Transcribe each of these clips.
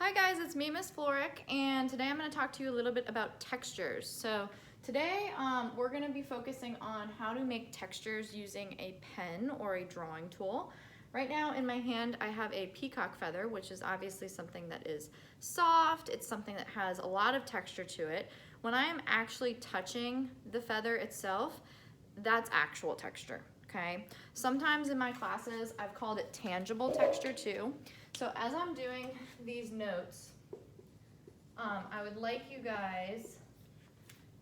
Hi guys, it's me, Miss Floric, and today I'm going to talk to you a little bit about textures. So today we're going to be focusing on how to make textures using a pen or a drawing tool. Right now in my hand I have a peacock feather, which is obviously something that is soft. It's something that has a lot of texture to it. When I am actually touching the feather itself, that's actual texture. Okay. Sometimes in my classes, I've called it tangible texture too. So as I'm doing these notes, I would like you guys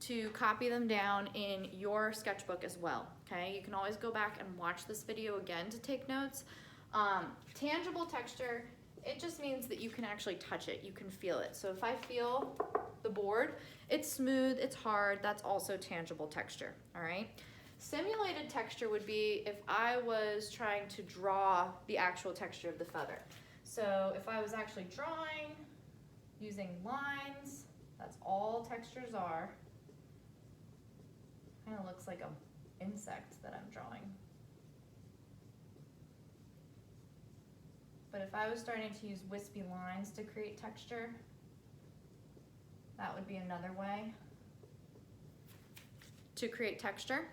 to copy them down in your sketchbook as well. Okay. You can always go back and watch this video again to take notes. Tangible texture, it just means that you can actually touch it. You can feel it. So if I feel the board, it's smooth, it's hard, that's also tangible texture. All right. Simulated texture would be if I was trying to draw the actual texture of the feather. So if I was actually drawing using lines, that's all textures are. Kind of looks like an insect that I'm drawing. But if I was starting to use wispy lines to create texture, that would be another way to create texture.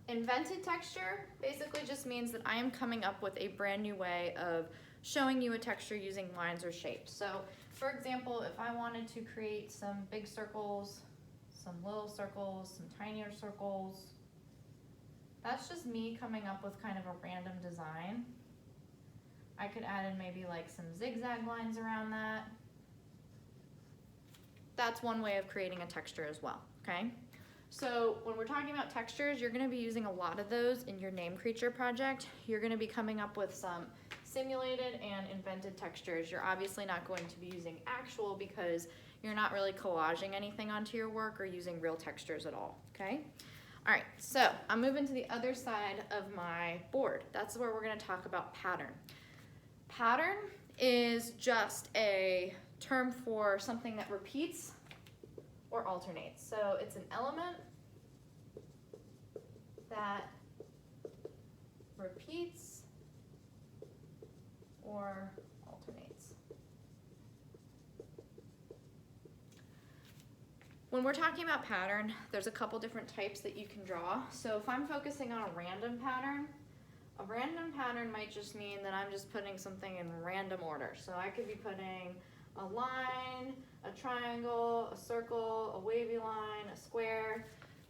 Invented texture basically just means that I am coming up with a brand new way of showing you a texture using lines or shapes. So for example, if I wanted to create some big circles, some little circles, some tinier circles, that's just me coming up with kind of a random design. I could add in maybe like some zigzag lines around that. That's one way of creating a texture as well, okay? So when we're talking about textures, you're gonna be using a lot of those in your name creature project. You're gonna be coming up with some simulated and invented textures. You're obviously not going to be using actual because you're not really collaging anything onto your work or using real textures at all, okay? All right, so I'm moving to the other side of my board. That's where we're gonna talk about pattern. Pattern is just a term for something that repeats or alternates. So it's an element that repeats or alternates. When we're talking about pattern, there's a couple different types that you can draw. So if I'm focusing on a random pattern might just mean that I'm just putting something in random order. So I could be putting a line, a triangle, a circle, a wavy line, a square.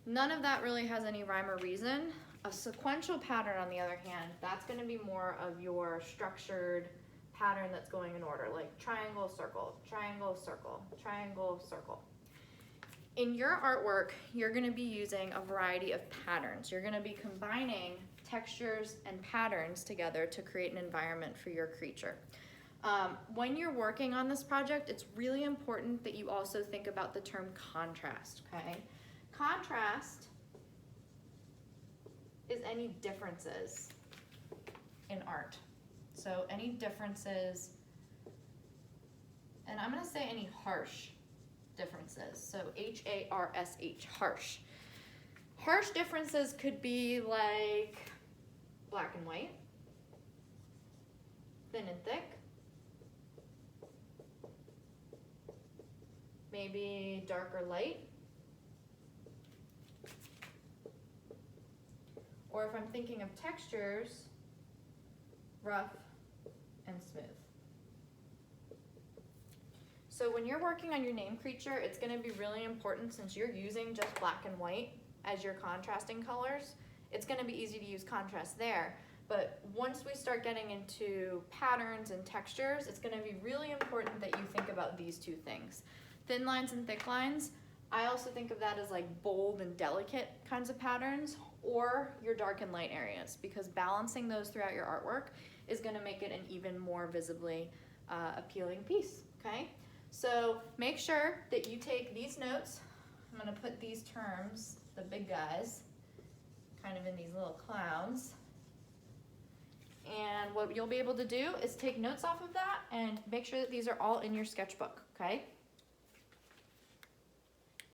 None of that really has any rhyme or reason. A sequential pattern, on the other hand, that's going to be more of your structured pattern that's going in order, like triangle, circle, triangle, circle, triangle, circle. In your artwork, you're going to be using a variety of patterns. You're going to be combining textures and patterns together to create an environment for your creature. When you're working on this project, it's really important that you also think about the term contrast, okay? Contrast is any differences in art. So any differences, and I'm gonna say any harsh differences. So H-A-R-S-H, harsh. Harsh differences could be like black and white, thin and thick, maybe dark or light. Or if I'm thinking of textures, rough and smooth. So when you're working on your name creature, it's going to be really important, since you're using just black and white as your contrasting colors, it's going to be easy to use contrast there. But once we start getting into patterns and textures, it's going to be really important that you think about these two things. Thin lines and thick lines, I also think of that as like bold and delicate kinds of patterns, or your dark and light areas, because balancing those throughout your artwork is going to make it an even more visibly appealing piece, okay? So make sure that you take these notes. I'm going to put these terms, the big guys, kind of in these little clouds. And what you'll be able to do is take notes off of that and make sure that these are all in your sketchbook, okay?